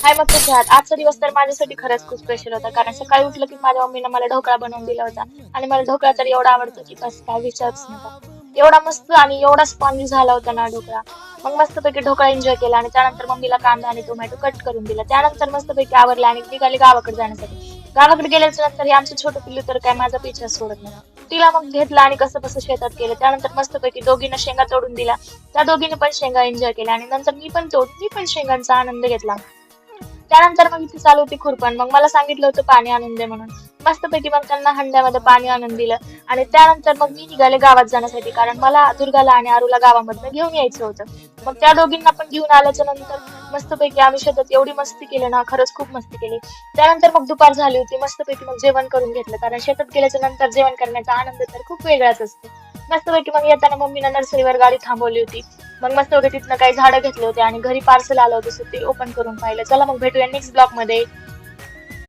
हाय, मग कशा आहात? आजचा दिवस तर माझ्यासाठी खरंच खूप स्पेशल होता. कारण सकाळी उठलं की माझ्या मम्मीनं मला ढोकळा बनवून दिला होता. आणि मला ढोकळा तर एवढा आवडतो की बस काय विचारूच नका. एवढा मस्त आणि एवढा स्पॉन्जी झाला होता ना ढोकळा. मग मस्तपैकी ढोकळा एन्जॉय केला आणि त्यानंतर मम्मीला कांदा आणि टोमॅटो कट करून दिला. त्यानंतर मस्तपैकी आवरले आणि निघाले गावाकडे जाण्यासाठी. गावाकडे गेल्याच्या नंतर हे आमचं छोटं पिल्लू तर काय माझा पिच्छाच सोडत नाही. तिला मग घेतलं आणि कसं शेतात गेलं. त्यानंतर मस्तपैकी दोघींना शेंगा तोडून दिला. त्या दोघींनी पण शेंगा एन्जॉय केल्या आणि नंतर मी पण शेंगांचा आनंद घेतला. त्यानंतर मग इथे चालू होती खुरपण. मग मला सांगितलं होतं पाणी आणून दे म्हणून. मस्तपैकी मग त्यांना हंड्यामध्ये पाणी आणून दिलं आणि त्यानंतर मग मी निघाले गावात जाण्यासाठी कारण मला दुर्गाला आणि आरूला गावामधनं घेऊन यायचं होतं. मग त्या दोघींना पण घेऊन आल्याच्या नंतर मस्तपैकी आम्ही शेतात एवढी मस्ती केली ना, खरंच खूप मस्ती केली. त्यानंतर मग दुपार झाली होती. मस्तपैकी मग जेवण करून घेतलं कारण शेतात गेल्याच्या नंतर जेवण करण्याचा आनंद तर खूप वेगळाच असतो. मस्तपैकी मग येताना मम्मीनं नर्सरीवर गाडी थांबवली होती. मग मस्त वगैरे तिथनं काही झाडं घेतले होते आणि घरी पार्सल आलं होतं, सो ते ओपन करून पाहिलं. चला मग भेटूया नेक्स्ट ब्लॉग मध्ये.